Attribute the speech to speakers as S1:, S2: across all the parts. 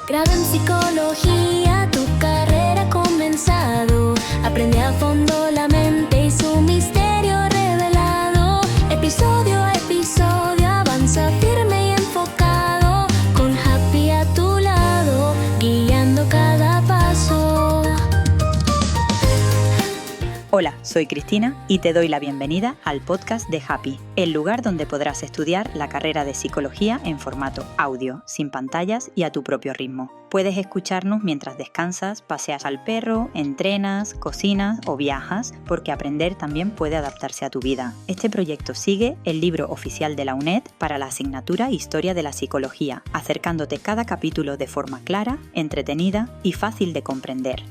S1: Grado en psicología, tu carrera ha comenzado. Aprende a fondo la mente y su misterio revelado. Episodio a episodio avanza firme y enfocado, con Happy a tu lado, guiando cada paso.
S2: Hola, soy Cristina y te doy la bienvenida al podcast de Happy, el lugar donde podrás estudiar la carrera de psicología en formato audio, sin pantallas y a tu propio ritmo. Puedes escucharnos mientras descansas, paseas al perro, entrenas, cocinas o viajas, porque aprender también puede adaptarse a tu vida. Este proyecto sigue el libro oficial de la UNED para la asignatura Historia de la Psicología, acercándote cada capítulo de forma clara, entretenida y fácil de comprender.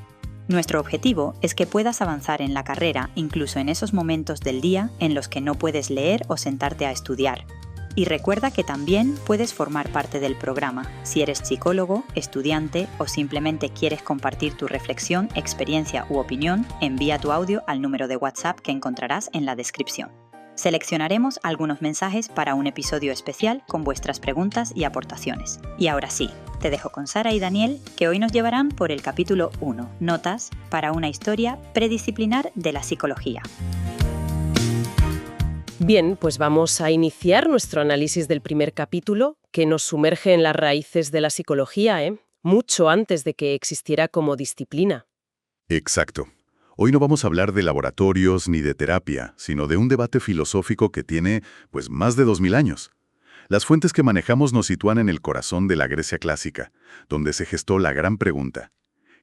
S2: Nuestro objetivo es que puedas avanzar en la carrera incluso en esos momentos del día en los que no puedes leer o sentarte a estudiar. Y recuerda que también puedes formar parte del programa si eres psicólogo, estudiante o simplemente quieres compartir tu reflexión, experiencia u opinión. Envía tu audio al número de WhatsApp que encontrarás en la descripción. Seleccionaremos algunos mensajes para un episodio especial con vuestras preguntas y aportaciones. Y ahora sí, te dejo con Sara y Daniel, que hoy nos llevarán por el capítulo 1, Notas para una historia predisciplinar de la psicología.
S3: Bien, pues vamos a iniciar nuestro análisis del primer capítulo, que nos sumerge en las raíces de la psicología, mucho antes de que existiera como disciplina.
S4: Exacto. Hoy no vamos a hablar de laboratorios ni de terapia, sino de un debate filosófico que tiene, más de 2000 años. Las fuentes que manejamos nos sitúan en el corazón de la Grecia clásica, donde se gestó la gran pregunta: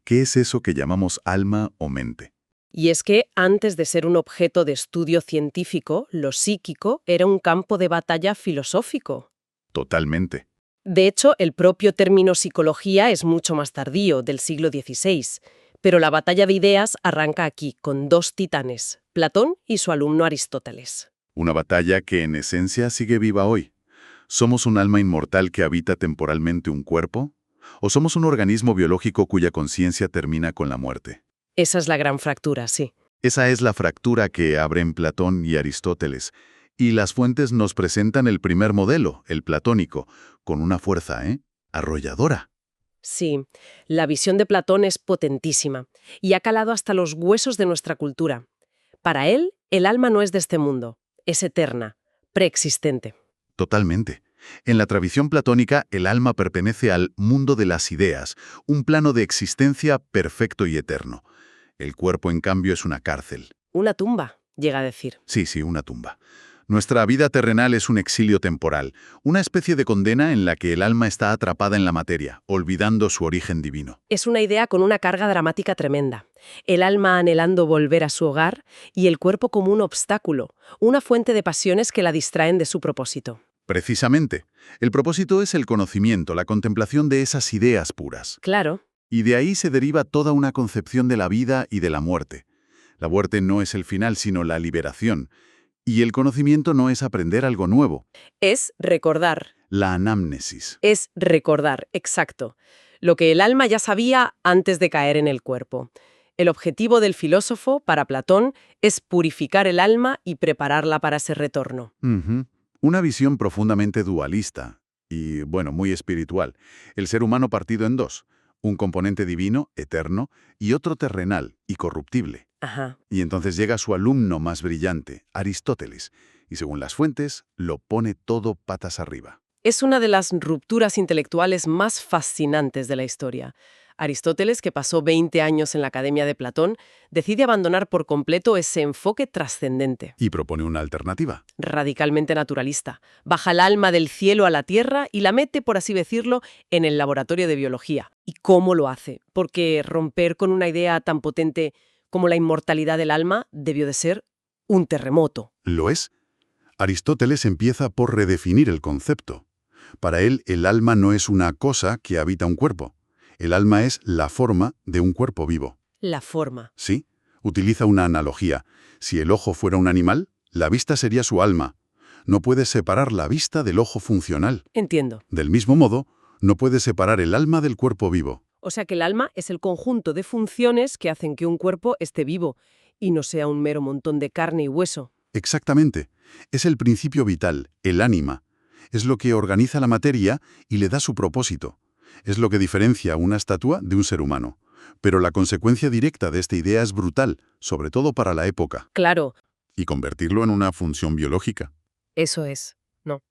S4: ¿qué es eso que llamamos alma o mente?
S3: Y es que, antes de ser un objeto de estudio científico, lo psíquico era un campo de batalla filosófico.
S4: Totalmente.
S3: De hecho, el propio término psicología es mucho más tardío, del siglo XVI. Pero la batalla de ideas arranca aquí, con dos titanes, Platón y su alumno Aristóteles.
S4: Una batalla que en esencia sigue viva hoy. ¿Somos un alma inmortal que habita temporalmente un cuerpo? ¿O somos un organismo biológico cuya conciencia termina con la muerte?
S3: Esa es la gran fractura, sí.
S4: Esa es la fractura que abren Platón y Aristóteles. Y las fuentes nos presentan el primer modelo, el platónico, con una fuerza, arrolladora.
S3: Sí, la visión de Platón es potentísima y ha calado hasta los huesos de nuestra cultura. Para él, el alma no es de este mundo, es eterna, preexistente.
S4: Totalmente. En la tradición platónica, el alma pertenece al mundo de las ideas, un plano de existencia perfecto y eterno. El cuerpo, en cambio, es una cárcel.
S3: Una tumba, llega a decir.
S4: Sí, una tumba. Nuestra vida terrenal es un exilio temporal, una especie de condena en la que el alma está atrapada en la materia, olvidando su origen divino.
S3: Es una idea con una carga dramática tremenda. El alma anhelando volver a su hogar y el cuerpo como un obstáculo, una fuente de pasiones que la distraen de su propósito.
S4: Precisamente. El propósito es el conocimiento, la contemplación de esas ideas puras.
S3: Claro.
S4: Y de ahí se deriva toda una concepción de la vida y de la muerte. La muerte no es el final, sino la liberación. Y el conocimiento no es aprender algo nuevo.
S3: Es recordar.
S4: La anamnesis.
S3: Es recordar, exacto. Lo que el alma ya sabía antes de caer en el cuerpo. El objetivo del filósofo, para Platón, es purificar el alma y prepararla para ese retorno.
S4: Una visión profundamente dualista y, muy espiritual. El ser humano partido en dos. Un componente divino, eterno, y otro terrenal y corruptible.
S3: Ajá.
S4: Y entonces llega su alumno más brillante, Aristóteles, y según las fuentes, lo pone todo patas arriba.
S3: Es una de las rupturas intelectuales más fascinantes de la historia. Aristóteles, que pasó 20 años en la Academia de Platón, decide abandonar por completo ese enfoque trascendente.
S4: Y propone una alternativa.
S3: Radicalmente naturalista. Baja el alma del cielo a la tierra y la mete, por así decirlo, en el laboratorio de biología. ¿Y cómo lo hace? Porque romper con una idea tan potente como la inmortalidad del alma debió de ser un terremoto.
S4: ¿Lo es? Aristóteles empieza por redefinir el concepto. Para él, el alma no es una cosa que habita un cuerpo. El alma es la forma de un cuerpo vivo.
S3: La forma.
S4: Sí, utiliza una analogía. Si el ojo fuera un animal, la vista sería su alma. No puedes separar la vista del ojo funcional.
S3: Entiendo.
S4: Del mismo modo, no puedes separar el alma del cuerpo vivo.
S3: O sea que el alma es el conjunto de funciones que hacen que un cuerpo esté vivo y no sea un mero montón de carne y hueso.
S4: Exactamente. Es el principio vital, el ánima. Es lo que organiza la materia y le da su propósito. Es lo que diferencia una estatua de un ser humano. Pero la consecuencia directa de esta idea es brutal, sobre todo para la época,
S3: Claro,
S4: y convertirlo en una función biológica.
S3: eso es. No.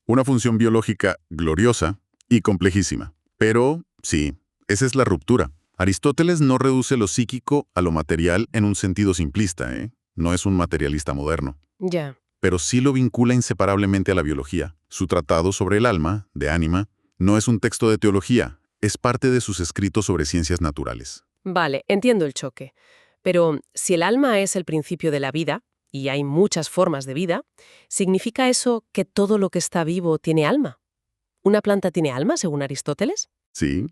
S4: Una función biológica gloriosa y complejísima. Pero, sí, esa es la ruptura. Aristóteles no reduce lo psíquico a lo material en un sentido simplista, ¿eh? No es un materialista moderno.
S3: Ya.
S4: Pero sí lo vincula inseparablemente a la biología. Su tratado sobre el alma, de Ánima, no es un texto de teología, es parte de sus escritos sobre ciencias naturales.
S3: Vale, entiendo el choque. Pero si el alma es el principio de la vida, y hay muchas formas de vida, ¿significa eso que todo lo que está vivo tiene alma? ¿Una planta tiene alma, según Aristóteles?
S4: Sí,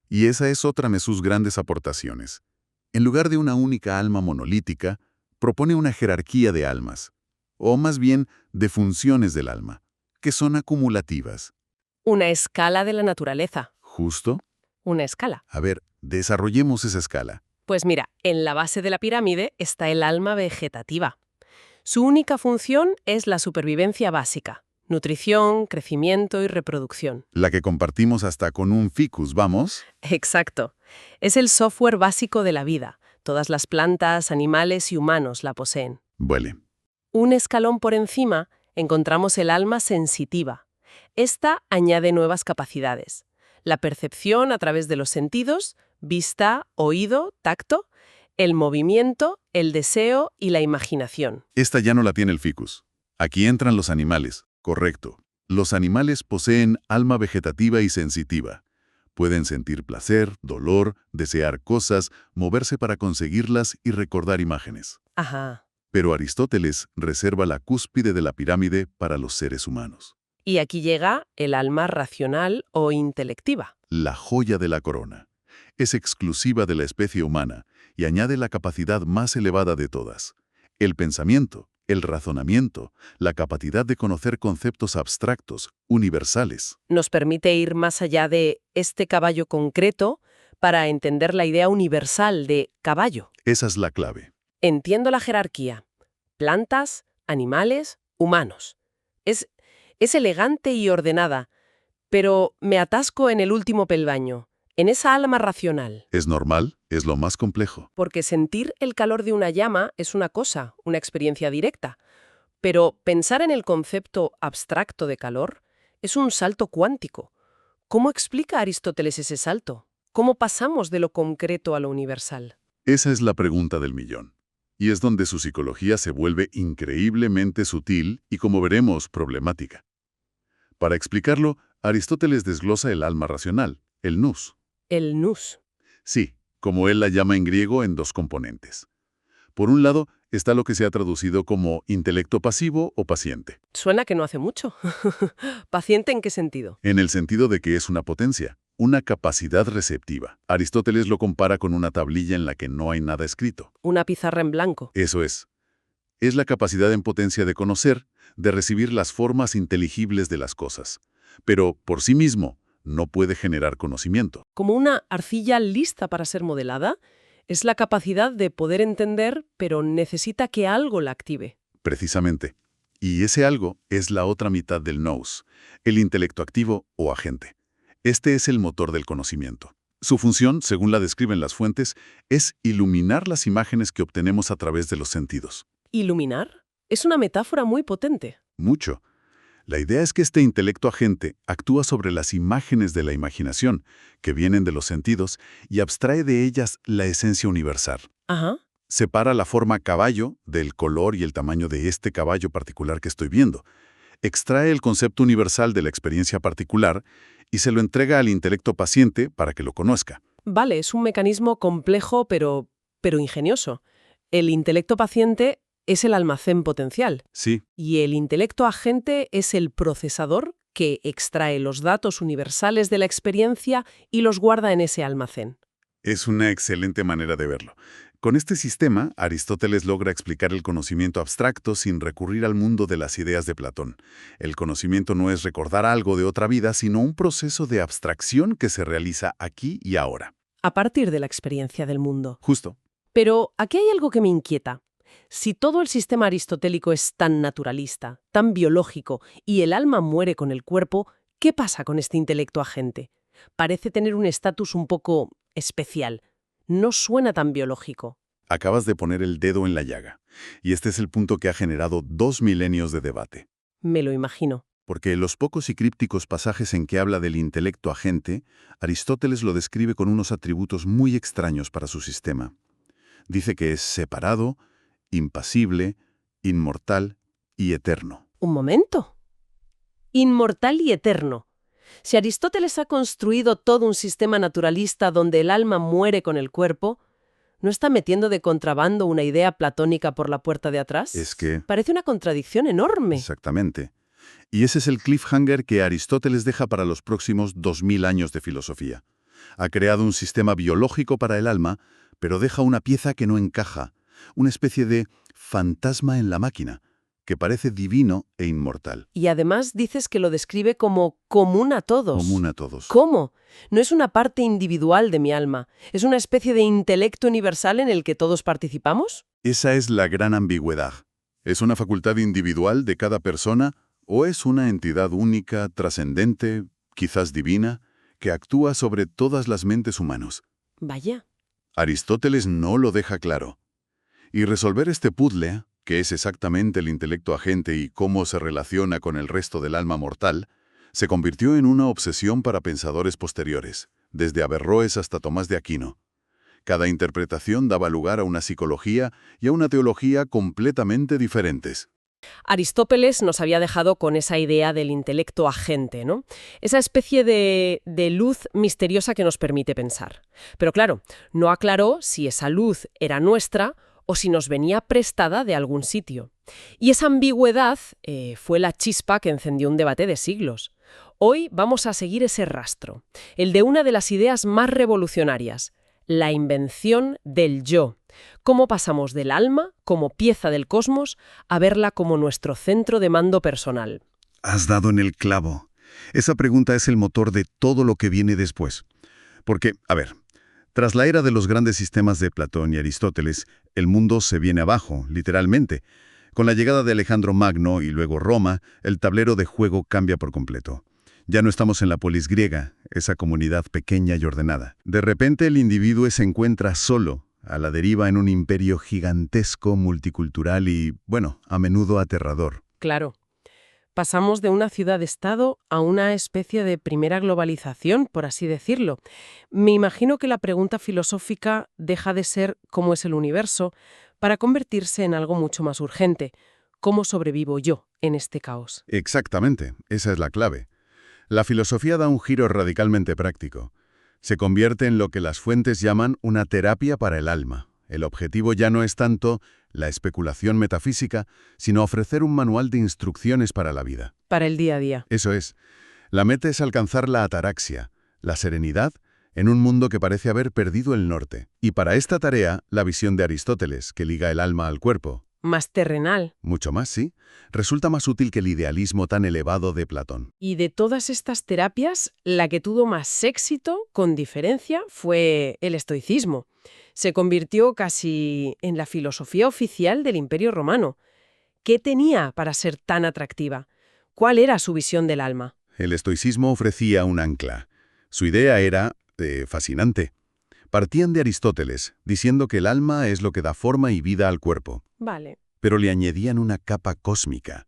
S4: y esa es otra de sus grandes aportaciones. En lugar de una única alma monolítica, propone una jerarquía de almas, o más bien de funciones del alma, que son acumulativas.
S3: Una escala de la naturaleza.
S4: ¿Justo?
S3: Una escala.
S4: A ver, desarrollemos esa escala.
S3: Pues mira, en la base de la pirámide está el alma vegetativa. Su única función es la supervivencia básica: nutrición, crecimiento y reproducción.
S4: La que compartimos hasta con un ficus, ¿vamos?
S3: Exacto. Es el software básico de la vida. Todas las plantas, animales y humanos la poseen.
S4: Vuele.
S3: Un escalón por encima encontramos el alma sensitiva. Esta añade nuevas capacidades: la percepción a través de los sentidos, vista, oído, tacto, el movimiento, el deseo y la imaginación.
S4: Esta ya no la tiene el ficus. Aquí entran los animales. Correcto. Los animales poseen alma vegetativa y sensitiva. Pueden sentir placer, dolor, desear cosas, moverse para conseguirlas y recordar imágenes.
S3: Ajá.
S4: Pero Aristóteles reserva la cúspide de la pirámide para los seres humanos.
S3: Y aquí llega el alma racional o intelectiva.
S4: La joya de la corona. Es exclusiva de la especie humana y añade la capacidad más elevada de todas: el pensamiento, el razonamiento, la capacidad de conocer conceptos abstractos, universales.
S3: Nos permite ir más allá de este caballo concreto para entender la idea universal de caballo.
S4: Esa es la clave.
S3: Entiendo la jerarquía: plantas, animales, humanos. Es elegante y ordenada, pero me atasco en el último peldaño, en esa alma racional.
S4: ¿Es normal? Es lo más complejo.
S3: Porque sentir el calor de una llama es una cosa, una experiencia directa. Pero pensar en el concepto abstracto de calor es un salto cuántico. ¿Cómo explica Aristóteles ese salto? ¿Cómo pasamos de lo concreto a lo universal?
S4: Esa es la pregunta del millón. Y es donde su psicología se vuelve increíblemente sutil y, como veremos, problemática. Para explicarlo, Aristóteles desglosa el alma racional, el nous.
S3: El nous.
S4: Sí, como él la llama en griego, en dos componentes. Por un lado, está lo que se ha traducido como intelecto pasivo o paciente.
S3: Suena que no hace mucho. ¿Paciente en qué sentido?
S4: En el sentido de que es una potencia, una capacidad receptiva. Aristóteles lo compara con una tablilla en la que no hay nada escrito.
S3: Una pizarra en blanco.
S4: Eso es. Es la capacidad en potencia de conocer, de recibir las formas inteligibles de las cosas. Pero, por sí mismo, no puede generar conocimiento.
S3: Como una arcilla lista para ser modelada, es la capacidad de poder entender, pero necesita que algo la active.
S4: Precisamente. Y ese algo es la otra mitad del nous, el intelecto activo o agente. Este es el motor del conocimiento. Su función, según la describen las fuentes, es iluminar las imágenes que obtenemos a través de los sentidos.
S3: ¿Iluminar? Es una metáfora muy potente.
S4: Mucho. La idea es que este intelecto agente actúa sobre las imágenes de la imaginación, que vienen de los sentidos, y abstrae de ellas la esencia universal.
S3: Ajá.
S4: Separa la forma caballo del color y el tamaño de este caballo particular que estoy viendo. Extrae el concepto universal de la experiencia particular y se lo entrega al intelecto paciente para que lo conozca.
S3: Vale, es un mecanismo complejo, pero ingenioso. El intelecto paciente es el almacén potencial.
S4: Sí,
S3: Y el intelecto agente es el procesador que extrae los datos universales de la experiencia y los guarda en ese almacén.
S4: es una excelente manera de verlo. Con este sistema, Aristóteles logra explicar el conocimiento abstracto sin recurrir al mundo de las ideas de Platón. El conocimiento no es recordar algo de otra vida, sino un proceso de abstracción que se realiza aquí y ahora.
S3: A partir de la experiencia del mundo.
S4: Justo.
S3: Pero aquí hay algo que me inquieta. Si todo el sistema aristotélico es tan naturalista, tan biológico, y el alma muere con el cuerpo, ¿qué pasa con este intelecto agente? Parece tener un estatus un poco especial. No suena tan biológico.
S4: Acabas de poner el dedo en la llaga. Y este es el punto que ha generado 2 milenios de debate.
S3: Me lo imagino.
S4: Porque en los pocos y crípticos pasajes en que habla del intelecto agente, Aristóteles lo describe con unos atributos muy extraños para su sistema. Dice que es separado, impasible, inmortal y eterno.
S3: Un momento. Inmortal y eterno. Si Aristóteles ha construido todo un sistema naturalista donde el alma muere con el cuerpo, ¿no está metiendo de contrabando una idea platónica por la puerta de atrás?
S4: Es que...
S3: Parece una contradicción enorme.
S4: Exactamente. Y ese es el cliffhanger que Aristóteles deja para los próximos 2000 años de filosofía. Ha creado un sistema biológico para el alma, pero deja una pieza que no encaja, una especie de fantasma en la máquina, que parece divino e inmortal.
S3: Y además dices que lo describe como común a todos.
S4: Común a todos.
S3: ¿Cómo? No es una parte individual de mi alma. ¿Es una especie de intelecto universal en el que todos participamos?
S4: Esa es la gran ambigüedad. ¿Es una facultad individual de cada persona o es una entidad única, trascendente, quizás divina, que actúa sobre todas las mentes humanas?
S3: Vaya.
S4: Aristóteles no lo deja claro. Y resolver este puzzle, que es exactamente el intelecto agente y cómo se relaciona con el resto del alma mortal, se convirtió en una obsesión para pensadores posteriores, desde Averroes hasta Tomás de Aquino. Cada interpretación daba lugar a una psicología y a una teología completamente diferentes.
S3: Aristóteles nos había dejado con esa idea del intelecto agente, ¿no? Esa especie de luz misteriosa que nos permite pensar. Pero claro, no aclaró si esa luz era nuestra o si nos venía prestada de algún sitio. Y esa ambigüedad fue la chispa que encendió un debate de siglos. Hoy vamos a seguir ese rastro, el de una de las ideas más revolucionarias, la invención del yo. Cómo pasamos del alma, como pieza del cosmos, a verla como nuestro centro de mando personal.
S5: Has dado en el clavo. Esa pregunta es el motor de todo lo que viene después. Porque, tras la era de los grandes sistemas de Platón y Aristóteles, el mundo se viene abajo, literalmente. Con la llegada de Alejandro Magno y luego Roma, el tablero de juego cambia por completo. Ya no estamos en la polis griega, esa comunidad pequeña y ordenada. De repente el individuo se encuentra solo, a la deriva en un imperio gigantesco, multicultural y, a menudo aterrador.
S3: Claro. Pasamos de una ciudad-estado a una especie de primera globalización, por así decirlo. Me imagino que la pregunta filosófica deja de ser ¿cómo es el universo?, para convertirse en algo mucho más urgente. ¿Cómo sobrevivo yo en este caos?
S4: Exactamente, esa es la clave. La filosofía da un giro radicalmente práctico. Se convierte en lo que las fuentes llaman una terapia para el alma. El objetivo ya no es tanto la especulación metafísica, sino ofrecer un manual de instrucciones para la vida.
S3: Para el día a día.
S4: Eso es. La meta es alcanzar la ataraxia, la serenidad, en un mundo que parece haber perdido el norte. Y para esta tarea, la visión de Aristóteles, que liga el alma al cuerpo,
S3: Más terrenal.
S4: mucho más, sí, resulta más útil que el idealismo tan elevado de Platón.
S3: Y de todas estas terapias, la que tuvo más éxito, con diferencia, fue el estoicismo. Se convirtió casi en la filosofía oficial del Imperio Romano. ¿Qué tenía para ser tan atractiva? ¿Cuál era su visión del alma?
S4: El estoicismo ofrecía un ancla. Su idea era fascinante. Partían de Aristóteles, diciendo que el alma es lo que da forma y vida al cuerpo.
S3: Vale.
S4: Pero le añadían una capa cósmica.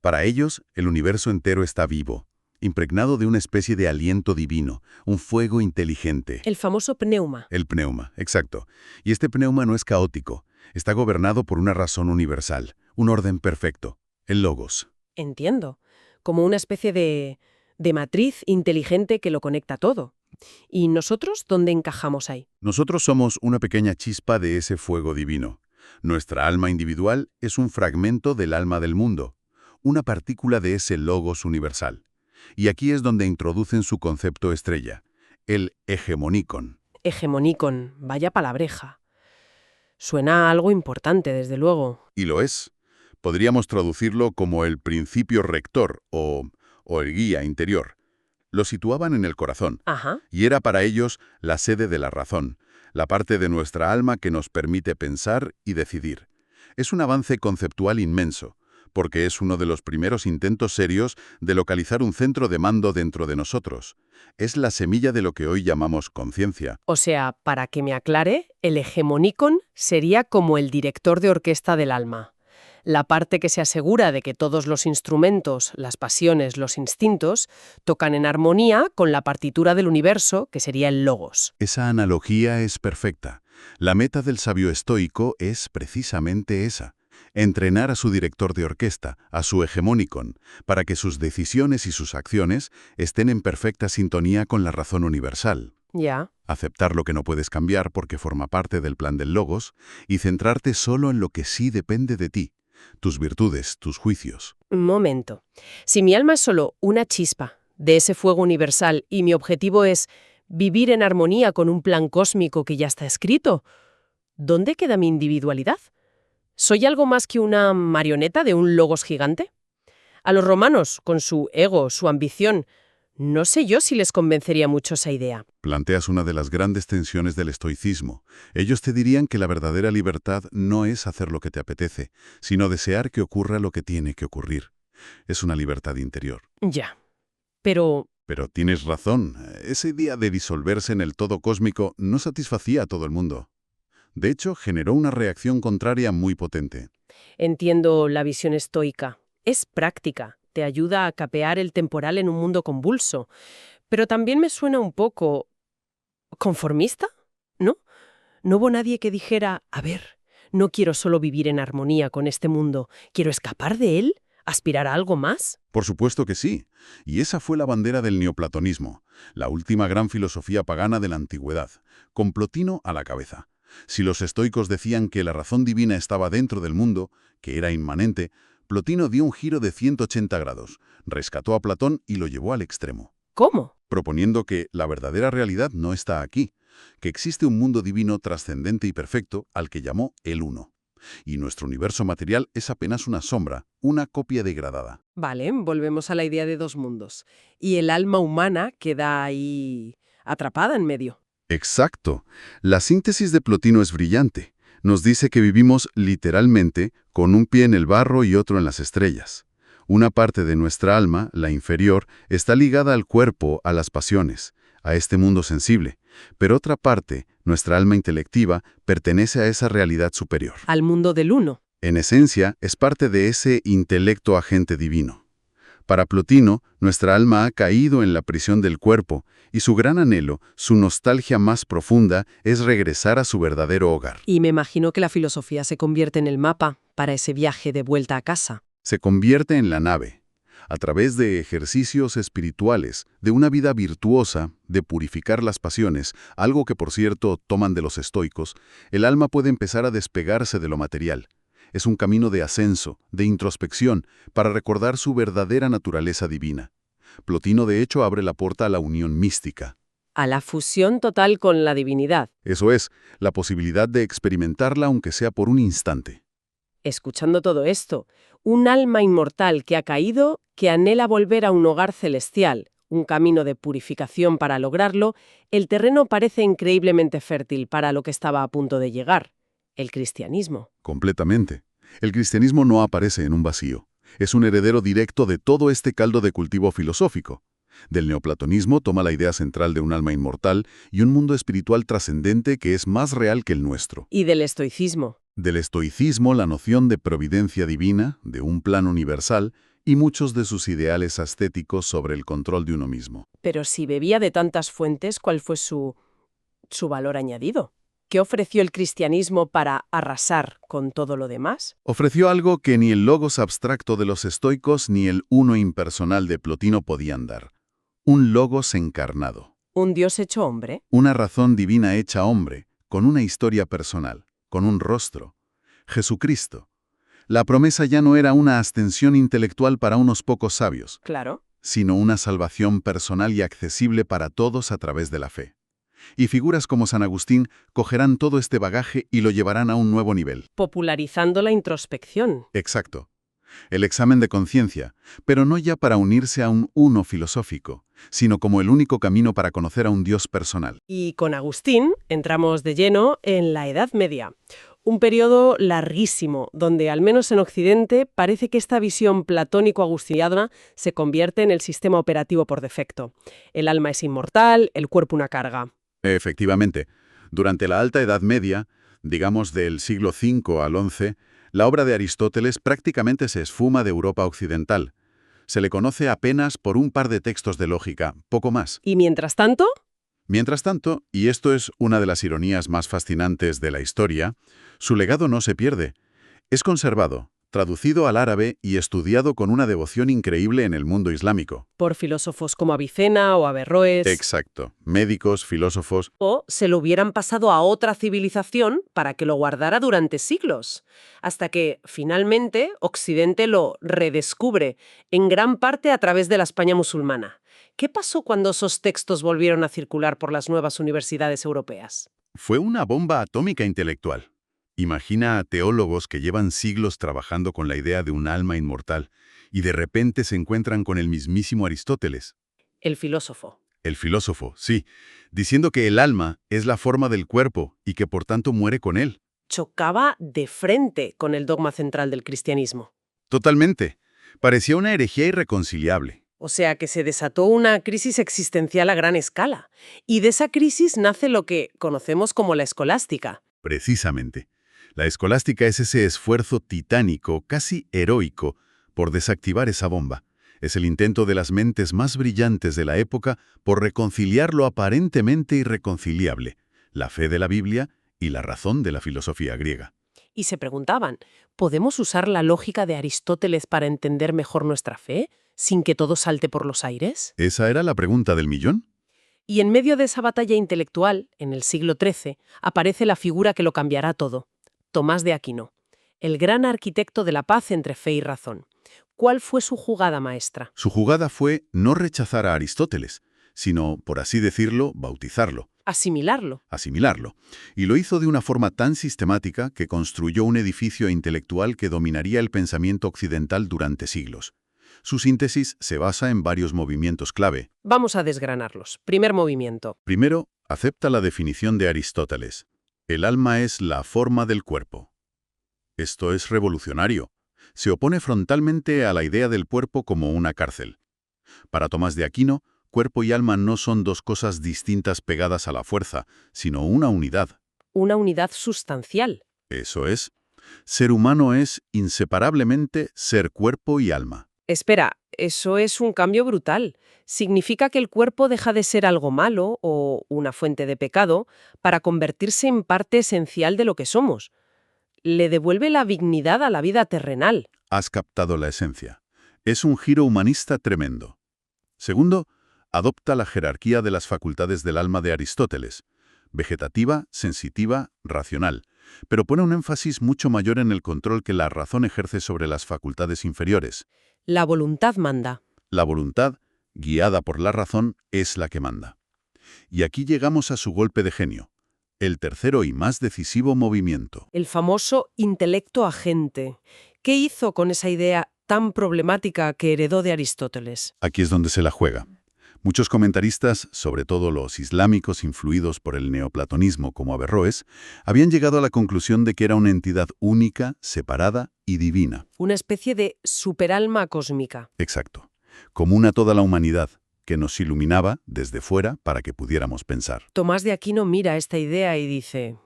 S4: Para ellos, el universo entero está vivo, impregnado de una especie de aliento divino, un fuego inteligente.
S3: El famoso pneuma.
S4: El pneuma, exacto. Y este pneuma no es caótico, está gobernado por una razón universal, un orden perfecto, el logos.
S3: Entiendo. Como una especie de matriz inteligente que lo conecta todo. ¿Y nosotros dónde encajamos ahí?
S4: Nosotros somos una pequeña chispa de ese fuego divino. Nuestra alma individual es un fragmento del alma del mundo, una partícula de ese logos universal. Y aquí es donde introducen su concepto estrella, el hegemonikon.
S3: Hegemonikon, vaya palabreja. Suena a algo importante, desde luego.
S4: Y lo es. Podríamos traducirlo como el principio rector o el guía interior. Lo situaban en el corazón,
S3: Ajá.
S4: y era para ellos la sede de la razón, la parte de nuestra alma que nos permite pensar y decidir. Es un avance conceptual inmenso, porque es uno de los primeros intentos serios de localizar un centro de mando dentro de nosotros. Es la semilla de lo que hoy llamamos conciencia.
S3: O sea, para que me aclare, el hegemonicon sería como el director de orquesta del alma. La parte que se asegura de que todos los instrumentos, las pasiones, los instintos, tocan en armonía con la partitura del universo, que sería el logos.
S4: Esa analogía es perfecta. La meta del sabio estoico es precisamente esa: entrenar a su director de orquesta, a su hegemonicon, para que sus decisiones y sus acciones estén en perfecta sintonía con la razón universal.
S3: Ya.
S4: Aceptar lo que no puedes cambiar porque forma parte del plan del logos y centrarte solo en lo que sí depende de ti, tus virtudes, tus juicios.
S3: Un momento. Si mi alma es solo una chispa de ese fuego universal y mi objetivo es vivir en armonía con un plan cósmico que ya está escrito, ¿dónde queda mi individualidad? ¿Soy algo más que una marioneta de un logos gigante? A los romanos, con su ego, su ambición, no sé yo si les convencería mucho esa idea.
S4: Planteas una de las grandes tensiones del estoicismo. Ellos te dirían que la verdadera libertad no es hacer lo que te apetece, sino desear que ocurra lo que tiene que ocurrir. Es una libertad interior.
S3: Ya. Pero
S4: Pero tienes razón, esa idea de disolverse en el todo cósmico no satisfacía a todo el mundo. De hecho, generó una reacción contraria muy potente.
S3: entiendo la visión estoica. Es práctica, te ayuda a capear el temporal en un mundo convulso. Pero también me suena un poco conformista, ¿no? No hubo nadie que dijera, a ver, no quiero solo vivir en armonía con este mundo, quiero escapar de él, aspirar a algo más.
S4: Por supuesto que sí, y esa fue la bandera del neoplatonismo, la última gran filosofía pagana de la antigüedad, con Plotino a la cabeza. Si los estoicos decían que la razón divina estaba dentro del mundo, que era inmanente, Plotino dio un giro de 180 grados, rescató a Platón y lo llevó al extremo,
S3: ¿Cómo?
S4: proponiendo que la verdadera realidad no está aquí, que existe un mundo divino trascendente y perfecto al que llamó el Uno. Y nuestro universo material es apenas una sombra, una copia degradada.
S3: Vale, volvemos a la idea de dos mundos. Y el alma humana queda ahí atrapada en medio.
S4: Exacto. La síntesis de Plotino es brillante. Nos dice que vivimos literalmente con un pie en el barro y otro en las estrellas. Una parte de nuestra alma, la inferior, está ligada al cuerpo, a las pasiones, a este mundo sensible, pero otra parte, nuestra alma intelectiva, pertenece a esa realidad superior.
S3: Al mundo del uno.
S4: En esencia, es parte de ese intelecto agente divino. Para Plotino, nuestra alma ha caído en la prisión del cuerpo, y su gran anhelo, su nostalgia más profunda, es regresar a su verdadero hogar.
S3: Y me imagino que la filosofía se convierte en el mapa para ese viaje de vuelta a casa.
S4: Se convierte en la nave, a través de ejercicios espirituales, de una vida virtuosa, de purificar las pasiones, algo que por cierto toman de los estoicos, el alma puede empezar a despegarse de lo material. Es un camino de ascenso, de introspección, para recordar su verdadera naturaleza divina. Plotino de hecho abre la puerta a la unión mística.
S3: A la fusión total con la divinidad.
S4: Eso es, la posibilidad de experimentarla aunque sea por un instante.
S3: Escuchando todo esto, un alma inmortal que ha caído, que anhela volver a un hogar celestial, un camino de purificación para lograrlo, el terreno parece increíblemente fértil para lo que estaba a punto de llegar, el cristianismo.
S4: Completamente. El cristianismo no aparece en un vacío. Es un heredero directo de todo este caldo de cultivo filosófico. Del neoplatonismo toma la idea central de un alma inmortal y un mundo espiritual trascendente que es más real que el nuestro.
S3: Y del estoicismo.
S4: Del estoicismo la noción de providencia divina, de un plan universal, y muchos de sus ideales ascéticos sobre el control de uno mismo.
S3: Pero si bebía de tantas fuentes, ¿cuál fue su valor añadido? ¿Qué ofreció el cristianismo para arrasar con todo lo demás?
S4: Ofreció algo que ni el logos abstracto de los estoicos ni el uno impersonal de Plotino podían dar. Un logos encarnado.
S3: ¿Un Dios hecho hombre?
S4: Una razón divina hecha hombre, con una historia personal, con un rostro. Jesucristo. La promesa ya no era una ascensión intelectual para unos pocos sabios,
S3: Claro.
S4: sino una salvación personal y accesible para todos a través de la fe. Y figuras como San Agustín cogerán todo este bagaje y lo llevarán a un nuevo nivel.
S3: Popularizando la introspección.
S4: Exacto. El examen de conciencia, pero no ya para unirse a un uno filosófico, sino como el único camino para conocer a un Dios personal.
S3: Y con Agustín entramos de lleno en la Edad Media. Un periodo larguísimo, donde al menos en Occidente parece que esta visión platónico-agustiniana se convierte en el sistema operativo por defecto. El alma es inmortal, el cuerpo una carga.
S4: Efectivamente, durante la Alta Edad Media, digamos del siglo V al XI, la obra de Aristóteles prácticamente se esfuma de Europa occidental. Se le conoce apenas por un par de textos de lógica, poco más.
S3: ¿Y mientras tanto?
S4: Mientras tanto, y esto es una de las ironías más fascinantes de la historia, su legado no se pierde. Es conservado, traducido al árabe y estudiado con una devoción increíble en el mundo islámico.
S3: Por filósofos como Avicena o Averroes.
S4: Exacto. Médicos, filósofos.
S3: O se lo hubieran pasado a otra civilización para que lo guardara durante siglos, hasta que, finalmente, Occidente lo redescubre, en gran parte a través de la España musulmana. ¿Qué pasó cuando esos textos volvieron a circular por las nuevas universidades europeas?
S4: Fue una bomba atómica intelectual. Imagina a teólogos que llevan siglos trabajando con la idea de un alma inmortal y de repente se encuentran con el mismísimo Aristóteles.
S3: El filósofo.
S4: El filósofo, sí, diciendo que el alma es la forma del cuerpo y que por tanto muere con él.
S3: Chocaba de frente con el dogma central del cristianismo.
S4: Totalmente. Parecía una herejía irreconciliable.
S3: O sea que se desató una crisis existencial a gran escala. Y de esa crisis nace lo que conocemos como la escolástica.
S4: Precisamente. La escolástica es ese esfuerzo titánico, casi heroico, por desactivar esa bomba. Es el intento de las mentes más brillantes de la época por reconciliar lo aparentemente irreconciliable, la fe de la Biblia y la razón de la filosofía griega.
S3: Y se preguntaban, ¿podemos usar la lógica de Aristóteles para entender mejor nuestra fe, sin que todo salte por los aires?
S4: ¿Esa era la pregunta del millón?
S3: Y en medio de esa batalla intelectual, en el siglo XIII, aparece la figura que lo cambiará todo. Tomás de Aquino, el gran arquitecto de la paz entre fe y razón. ¿Cuál fue su jugada maestra?
S4: Su jugada fue no rechazar a Aristóteles, sino, por así decirlo, bautizarlo.
S3: Asimilarlo.
S4: Y lo hizo de una forma tan sistemática que construyó un edificio intelectual que dominaría el pensamiento occidental durante siglos. Su síntesis se basa en varios movimientos clave.
S3: Vamos a desgranarlos. Primer movimiento.
S4: Primero, acepta la definición de Aristóteles. El alma es la forma del cuerpo. Esto es revolucionario. Se opone frontalmente a la idea del cuerpo como una cárcel. Para Tomás de Aquino, cuerpo y alma no son dos cosas distintas pegadas a la fuerza, sino una unidad.
S3: Una unidad sustancial.
S4: Eso es. Ser humano es inseparablemente ser cuerpo y alma.
S3: Espera, eso es un cambio brutal. Significa que el cuerpo deja de ser algo malo o una fuente de pecado para convertirse en parte esencial de lo que somos. Le devuelve la dignidad a la vida terrenal.
S4: Has captado la esencia. Es un giro humanista tremendo. Segundo, adopta la jerarquía de las facultades del alma de Aristóteles. Vegetativa, sensitiva, racional. Pero pone un énfasis mucho mayor en el control que la razón ejerce sobre las facultades inferiores.
S3: La voluntad manda.
S4: La voluntad, guiada por la razón, es la que manda. Y aquí llegamos a su golpe de genio, el tercero y más decisivo movimiento.
S3: El famoso intelecto agente. ¿Qué hizo con esa idea tan problemática que heredó de Aristóteles?
S4: Aquí es donde se la juega. Muchos comentaristas, sobre todo los islámicos influidos por el neoplatonismo como Averroes, habían llegado a la conclusión de que era una entidad única, separada y divina.
S3: Una especie de superalma cósmica.
S4: Exacto. Común a toda la humanidad, que nos iluminaba desde fuera para que pudiéramos pensar.
S3: Tomás de Aquino mira esta idea y dice,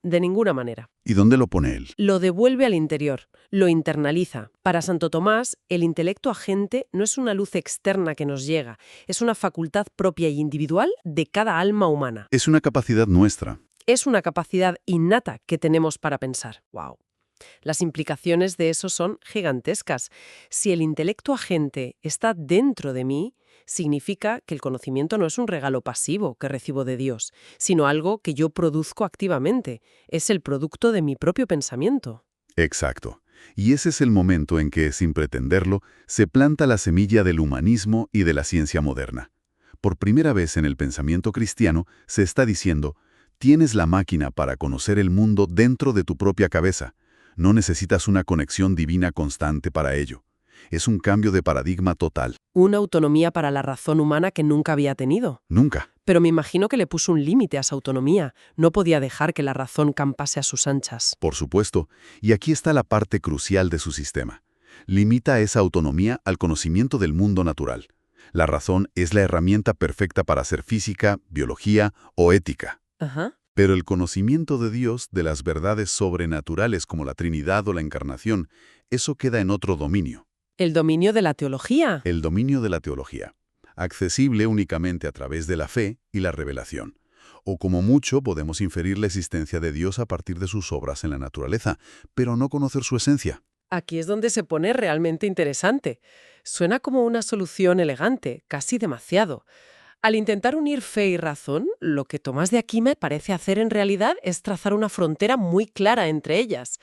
S3: de ninguna manera.
S4: ¿Y dónde lo pone él?
S3: Lo devuelve al interior, lo internaliza. Para Santo Tomás, el intelecto agente no es una luz externa que nos llega, es una facultad propia y individual de cada alma humana.
S4: Es una capacidad nuestra.
S3: Es una capacidad innata que tenemos para pensar. ¡Wow! Las implicaciones de eso son gigantescas. Si el intelecto agente está dentro de mí, significa que el conocimiento no es un regalo pasivo que recibo de Dios, sino algo que yo produzco activamente. Es el producto de mi propio pensamiento.
S4: Exacto. Y ese es el momento en que, sin pretenderlo, se planta la semilla del humanismo y de la ciencia moderna. Por primera vez en el pensamiento cristiano se está diciendo, tienes la máquina para conocer el mundo dentro de tu propia cabeza. No necesitas una conexión divina constante para ello. Es un cambio de paradigma total.
S3: Una autonomía para la razón humana que nunca había tenido.
S4: Nunca.
S3: Pero me imagino que le puso un límite a esa autonomía. No podía dejar que la razón campase a sus anchas.
S4: Por supuesto. Y aquí está la parte crucial de su sistema. Limita esa autonomía al conocimiento del mundo natural. La razón es la herramienta perfecta para hacer física, biología o ética.
S3: Ajá.
S4: Pero el conocimiento de Dios, de las verdades sobrenaturales como la Trinidad o la Encarnación, eso queda en otro dominio.
S3: El dominio de la teología.
S4: El dominio de la teología, accesible únicamente a través de la fe y la revelación. O como mucho podemos inferir la existencia de Dios a partir de sus obras en la naturaleza, pero no conocer su esencia.
S3: Aquí es donde se pone realmente interesante. Suena como una solución elegante, casi demasiado. Al intentar unir fe y razón, lo que Tomás de Aquino parece hacer en realidad es trazar una frontera muy clara entre ellas.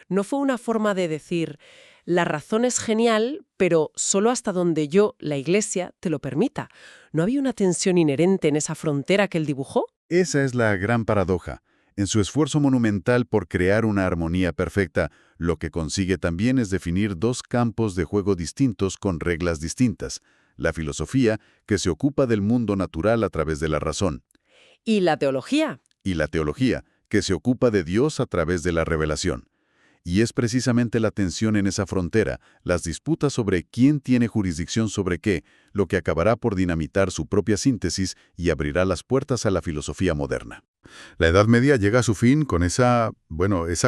S3: No fue una forma de decir, la razón es genial, pero solo hasta donde yo, la Iglesia, te lo permita. ¿No había una tensión inherente en esa frontera que él dibujó?
S4: Esa es la gran paradoja. En su esfuerzo monumental por crear una armonía perfecta, lo que consigue también es definir dos campos de juego distintos con reglas distintas. La filosofía, que se ocupa del mundo natural a través de la razón.
S3: ¿Y la teología?
S4: Y la teología, que se ocupa de Dios a través de la revelación. Y es precisamente la tensión en esa frontera, las disputas sobre quién tiene jurisdicción sobre qué, lo que acabará por dinamitar su propia síntesis y abrirá las puertas a la filosofía moderna. La Edad Media llega a su fin con esa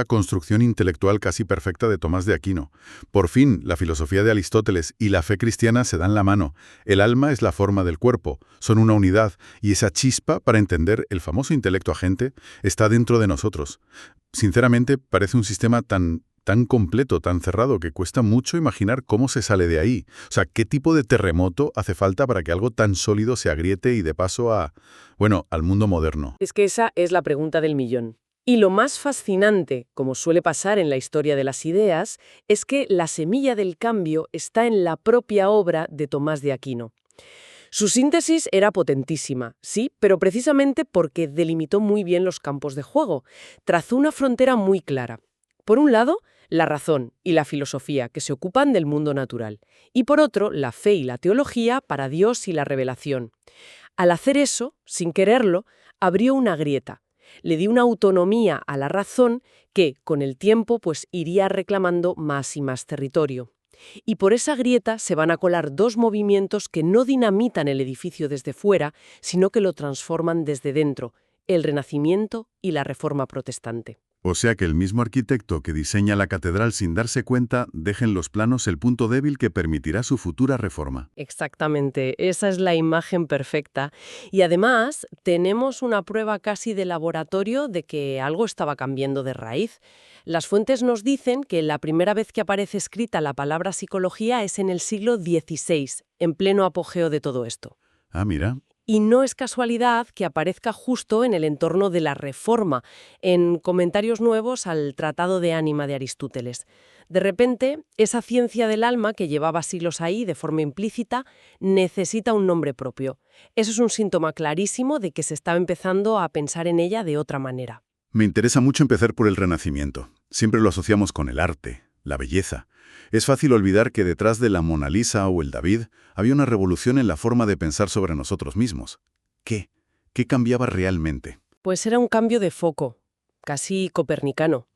S4: construcción intelectual casi perfecta de Tomás de Aquino. Por fin, la filosofía de Aristóteles y la fe cristiana se dan la mano. El alma es la forma del cuerpo, son una unidad, y esa chispa para entender el famoso intelecto agente está dentro de nosotros. Sinceramente, parece un sistema tan completo, tan cerrado, que cuesta mucho imaginar cómo se sale de ahí. O sea, ¿qué tipo de terremoto hace falta para que algo tan sólido se agriete y dé paso al mundo moderno?
S3: Es que esa es la pregunta del millón. Y lo más fascinante, como suele pasar en la historia de las ideas, es que la semilla del cambio está en la propia obra de Tomás de Aquino. Su síntesis era potentísima, sí, pero precisamente porque delimitó muy bien los campos de juego. Trazó una frontera muy clara. Por un lado, la razón y la filosofía, que se ocupan del mundo natural. Y por otro, la fe y la teología para Dios y la revelación. Al hacer eso, sin quererlo, abrió una grieta. Le dio una autonomía a la razón que, con el tiempo, iría reclamando más y más territorio. Y por esa grieta se van a colar dos movimientos que no dinamitan el edificio desde fuera, sino que lo transforman desde dentro, el Renacimiento y la Reforma Protestante.
S4: O sea que el mismo arquitecto que diseña la catedral sin darse cuenta deja en los planos el punto débil que permitirá su futura reforma.
S3: Exactamente, esa es la imagen perfecta. Y además tenemos una prueba casi de laboratorio de que algo estaba cambiando de raíz. Las fuentes nos dicen que la primera vez que aparece escrita la palabra psicología es en el siglo XVI, en pleno apogeo de todo esto.
S4: Ah, mira.
S3: Y no es casualidad que aparezca justo en el entorno de la Reforma, en comentarios nuevos al Tratado de Ánima de Aristóteles. De repente, esa ciencia del alma que llevaba siglos ahí de forma implícita necesita un nombre propio. Eso es un síntoma clarísimo de que se estaba empezando a pensar en ella de otra manera.
S4: Me interesa mucho empezar por el Renacimiento. Siempre lo asociamos con el arte, la belleza. Es fácil olvidar que detrás de la Mona Lisa o el David había una revolución en la forma de pensar sobre nosotros mismos. ¿Qué? ¿Qué cambiaba realmente?
S3: Pues era un cambio de foco, casi copernicano.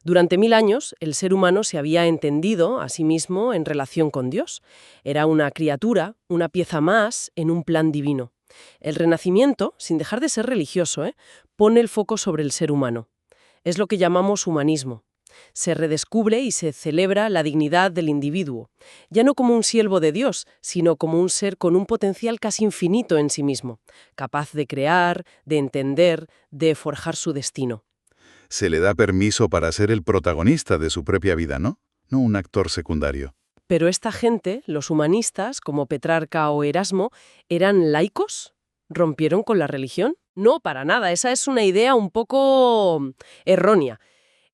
S3: Durante 1000 años, el ser humano se había entendido a sí mismo en relación con Dios. Era una criatura, una pieza más en un plan divino. El Renacimiento, sin dejar de ser religioso, pone el foco sobre el ser humano. Es lo que llamamos humanismo. Se redescubre y se celebra la dignidad del individuo, ya no como un siervo de Dios, sino como un ser con un potencial casi infinito en sí mismo, capaz de crear, de entender, de forjar su destino.
S4: Se le da permiso para ser el protagonista de su propia vida, ¿no? No un actor secundario.
S3: Pero esta gente, los humanistas, como Petrarca o Erasmo, ¿eran laicos? ¿Rompieron con la religión? No, para nada. Esa es una idea un poco errónea.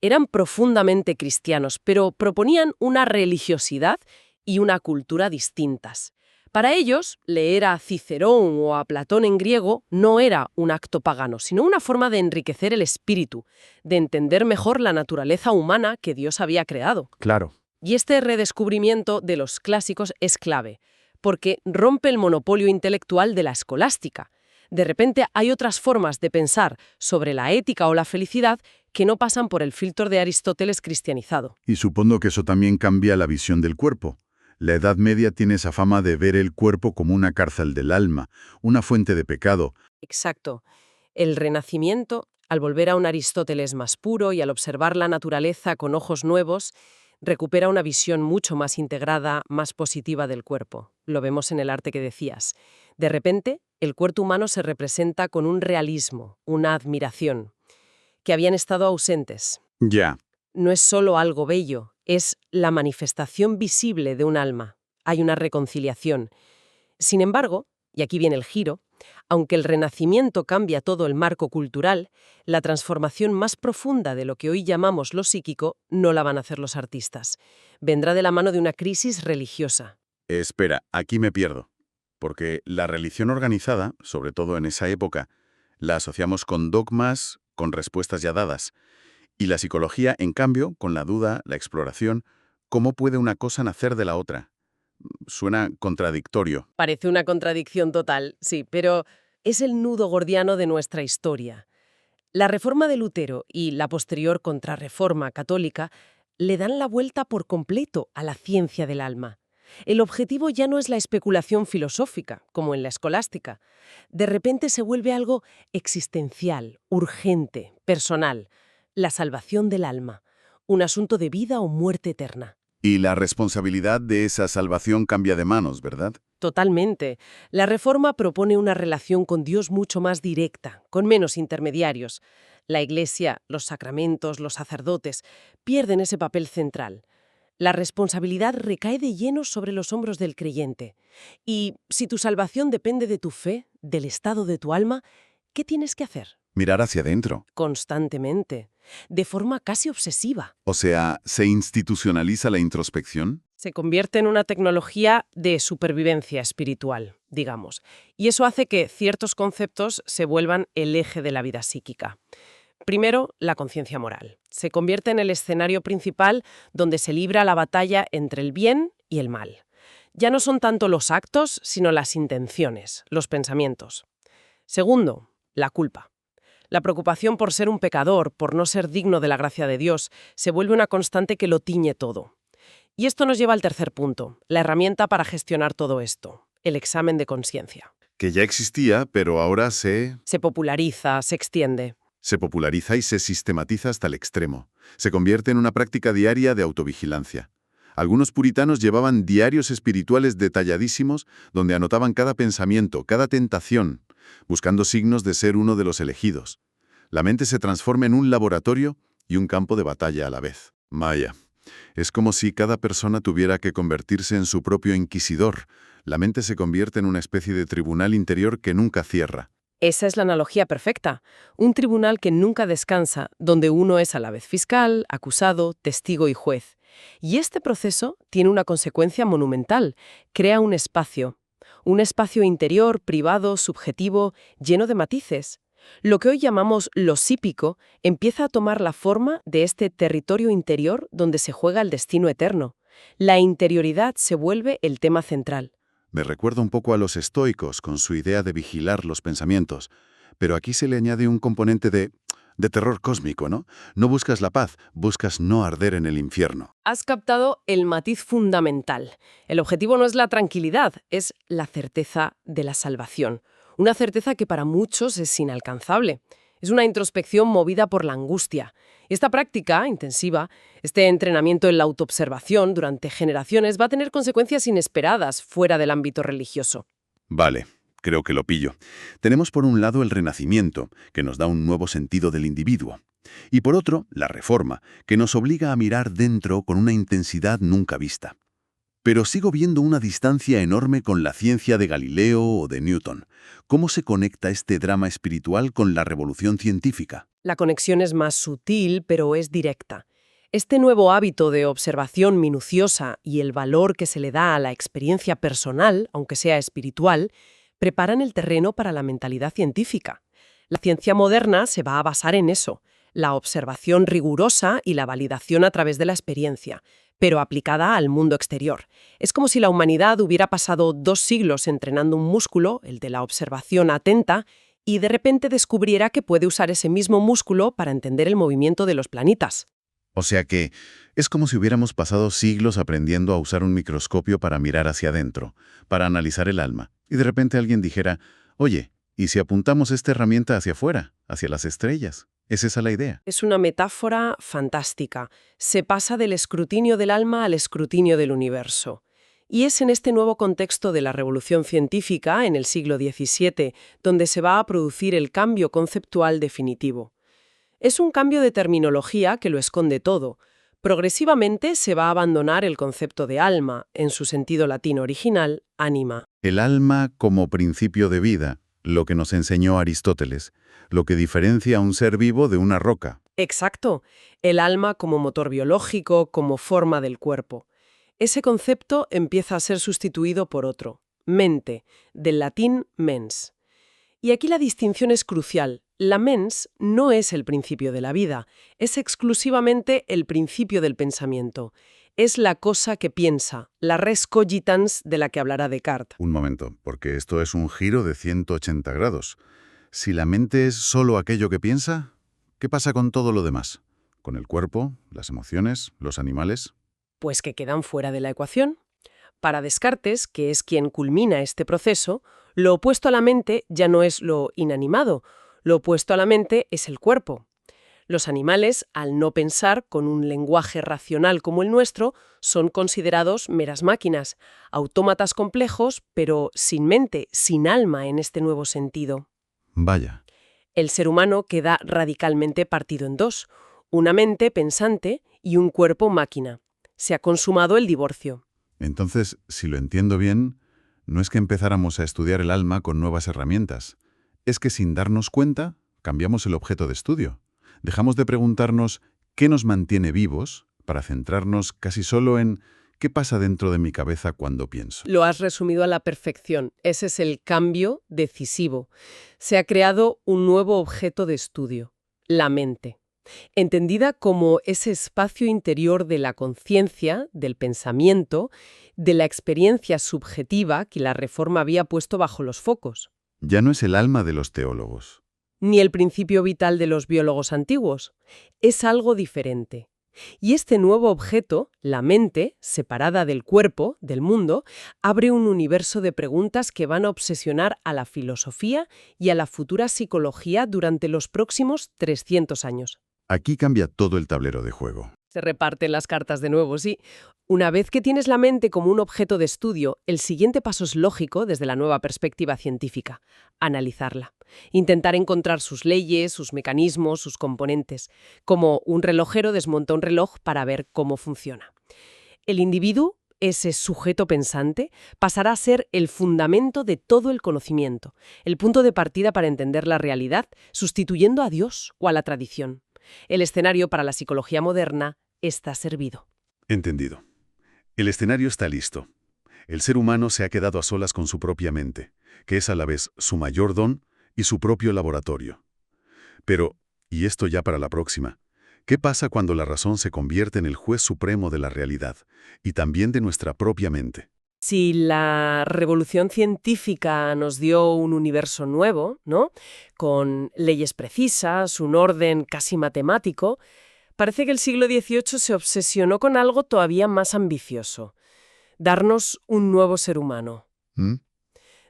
S3: Eran profundamente cristianos, pero proponían una religiosidad y una cultura distintas. Para ellos, leer a Cicerón o a Platón en griego no era un acto pagano, sino una forma de enriquecer el espíritu, de entender mejor la naturaleza humana que Dios había creado.
S4: Claro.
S3: Y este redescubrimiento de los clásicos es clave, porque rompe el monopolio intelectual de la escolástica. De repente hay otras formas de pensar sobre la ética o la felicidad que no pasan por el filtro de Aristóteles cristianizado.
S4: Y supongo que eso también cambia la visión del cuerpo. La Edad Media tiene esa fama de ver el cuerpo como una cárcel del alma, una fuente de pecado.
S3: Exacto. El Renacimiento, al volver a un Aristóteles más puro y al observar la naturaleza con ojos nuevos, recupera una visión mucho más integrada, más positiva del cuerpo. Lo vemos en el arte que decías. De repente, el cuerpo humano se representa con un realismo, una admiración, que habían estado ausentes.
S4: Ya.
S3: No es solo algo bello, es la manifestación visible de un alma. Hay una reconciliación. Sin embargo, y aquí viene el giro, aunque el Renacimiento cambia todo el marco cultural, la transformación más profunda de lo que hoy llamamos lo psíquico no la van a hacer los artistas. Vendrá de la mano de una crisis religiosa.
S4: Espera, aquí me pierdo. Porque la religión organizada, sobre todo en esa época, la asociamos con dogmas, con respuestas ya dadas. Y la psicología, en cambio, con la duda, la exploración, ¿cómo puede una cosa nacer de la otra? Suena contradictorio.
S3: Parece una contradicción total, sí, pero es el nudo gordiano de nuestra historia. La reforma de Lutero y la posterior contrarreforma católica le dan la vuelta por completo a la ciencia del alma. El objetivo ya no es la especulación filosófica, como en la escolástica. De repente se vuelve algo existencial, urgente, personal. La salvación del alma, un asunto de vida o muerte eterna.
S4: Y la responsabilidad de esa salvación cambia de manos, ¿verdad?
S3: Totalmente. La Reforma propone una relación con Dios mucho más directa, con menos intermediarios. La Iglesia, los sacramentos, los sacerdotes pierden ese papel central. La responsabilidad recae de lleno sobre los hombros del creyente. Y si tu salvación depende de tu fe, del estado de tu alma, ¿qué tienes que hacer?
S4: Mirar hacia adentro.
S3: Constantemente, de forma casi obsesiva.
S4: O sea, ¿se institucionaliza la introspección?
S3: Se convierte en una tecnología de supervivencia espiritual, digamos. Y eso hace que ciertos conceptos se vuelvan el eje de la vida psíquica. Primero, la conciencia moral. Se convierte en el escenario principal donde se libra la batalla entre el bien y el mal. Ya no son tanto los actos, sino las intenciones, los pensamientos. Segundo, la culpa. La preocupación por ser un pecador, por no ser digno de la gracia de Dios, se vuelve una constante que lo tiñe todo. Y esto nos lleva al tercer punto, la herramienta para gestionar todo esto, el examen de conciencia.
S4: Que ya existía, pero ahora se
S3: populariza, se extiende.
S4: Se populariza y se sistematiza hasta el extremo. Se convierte en una práctica diaria de autovigilancia. Algunos puritanos llevaban diarios espirituales detalladísimos donde anotaban cada pensamiento, cada tentación, buscando signos de ser uno de los elegidos. La mente se transforma en un laboratorio y un campo de batalla a la vez. Vaya, es como si cada persona tuviera que convertirse en su propio inquisidor. La mente se convierte en una especie de tribunal interior que nunca cierra.
S3: Esa es la analogía perfecta. Un tribunal que nunca descansa, donde uno es a la vez fiscal, acusado, testigo y juez. Y este proceso tiene una consecuencia monumental. Crea un espacio interior, privado, subjetivo, lleno de matices. Lo que hoy llamamos lo psíquico empieza a tomar la forma de este territorio interior donde se juega el destino eterno. La interioridad se vuelve el tema central.
S4: Me recuerda un poco a los estoicos con su idea de vigilar los pensamientos, pero aquí se le añade un componente de terror cósmico, ¿no? No buscas la paz, buscas no arder en el infierno.
S3: Has captado el matiz fundamental. El objetivo no es la tranquilidad, es la certeza de la salvación. Una certeza que para muchos es inalcanzable. Es una introspección movida por la angustia. Esta práctica intensiva, este entrenamiento en la autoobservación durante generaciones va a tener consecuencias inesperadas fuera del ámbito religioso.
S4: Vale, creo que lo pillo. Tenemos por un lado el Renacimiento, que nos da un nuevo sentido del individuo. Y por otro, la Reforma, que nos obliga a mirar dentro con una intensidad nunca vista. Pero sigo viendo una distancia enorme con la ciencia de Galileo o de Newton. ¿Cómo se conecta este drama espiritual con la revolución científica?
S3: La conexión es más sutil, pero es directa. Este nuevo hábito de observación minuciosa y el valor que se le da a la experiencia personal, aunque sea espiritual, preparan el terreno para la mentalidad científica. La ciencia moderna se va a basar en eso, la observación rigurosa y la validación a través de la experiencia. pero aplicada al mundo exterior. Es como si la humanidad hubiera pasado 2 siglos entrenando un músculo, el de la observación atenta, y de repente descubriera que puede usar ese mismo músculo para entender el movimiento de los planetas.
S4: O sea que es como si hubiéramos pasado siglos aprendiendo a usar un microscopio para mirar hacia adentro, para analizar el alma, y de repente alguien dijera, oye, ¿y si apuntamos esta herramienta hacia afuera, hacia las estrellas? ¿Es esa la idea?
S3: Es una metáfora fantástica. Se pasa del escrutinio del alma al escrutinio del universo. Y es en este nuevo contexto de la revolución científica, en el siglo XVII, donde se va a producir el cambio conceptual definitivo. Es un cambio de terminología que lo esconde todo. Progresivamente se va a abandonar el concepto de alma, en su sentido latino original, ánima.
S4: El alma como principio de vida, lo que nos enseñó Aristóteles, lo que diferencia a un ser vivo de una roca.
S3: Exacto, el alma como motor biológico, como forma del cuerpo. Ese concepto empieza a ser sustituido por otro, mente, del latín mens. Y aquí la distinción es crucial. La mens no es el principio de la vida, es exclusivamente el principio del pensamiento. Es la cosa que piensa, la res cogitans de la que hablará Descartes.
S4: Un momento, porque esto es un giro de 180 grados. Si la mente es solo aquello que piensa, ¿qué pasa con todo lo demás? ¿Con el cuerpo, las emociones, los animales?
S3: Pues que quedan fuera de la ecuación. Para Descartes, que es quien culmina este proceso, lo opuesto a la mente ya no es lo inanimado, lo opuesto a la mente es el cuerpo. Los animales, al no pensar con un lenguaje racional como el nuestro, son considerados meras máquinas, autómatas complejos, pero sin mente, sin alma en este nuevo sentido.
S4: Vaya.
S3: El ser humano queda radicalmente partido en dos, una mente pensante y un cuerpo máquina. Se ha consumado el divorcio.
S4: Entonces, si lo entiendo bien, no es que empezáramos a estudiar el alma con nuevas herramientas. Es que sin darnos cuenta, cambiamos el objeto de estudio. Dejamos de preguntarnos qué nos mantiene vivos para centrarnos casi solo en qué pasa dentro de mi cabeza cuando pienso.
S3: Lo has resumido a la perfección. Ese es el cambio decisivo. Se ha creado un nuevo objeto de estudio, la mente. Entendida como ese espacio interior de la conciencia, del pensamiento, de la experiencia subjetiva que la Reforma había puesto bajo los focos.
S4: Ya no es el alma de los teólogos.
S3: Ni el principio vital de los biólogos antiguos. Es algo diferente. Y este nuevo objeto, la mente, separada del cuerpo, del mundo, abre un universo de preguntas que van a obsesionar a la filosofía y a la futura psicología durante los próximos 300 años.
S4: Aquí cambia todo el tablero de juego.
S3: Se reparten las cartas de nuevo, sí. Una vez que tienes la mente como un objeto de estudio, el siguiente paso es lógico desde la nueva perspectiva científica: analizarla. Intentar encontrar sus leyes, sus mecanismos, sus componentes. Como un relojero desmonta un reloj para ver cómo funciona. El individuo, ese sujeto pensante, pasará a ser el fundamento de todo el conocimiento, el punto de partida para entender la realidad, sustituyendo a Dios o a la tradición. El escenario para la psicología moderna está servido.
S4: Entendido. El escenario está listo. El ser humano se ha quedado a solas con su propia mente, que es a la vez su mayor don y su propio laboratorio. Pero, y esto ya para la próxima, ¿qué pasa cuando la razón se convierte en el juez supremo de la realidad y también de nuestra propia mente?
S3: Si la revolución científica nos dio un universo nuevo, ¿no?, con leyes precisas, un orden casi matemático, parece que el siglo XVIII se obsesionó con algo todavía más ambicioso: darnos un nuevo ser humano.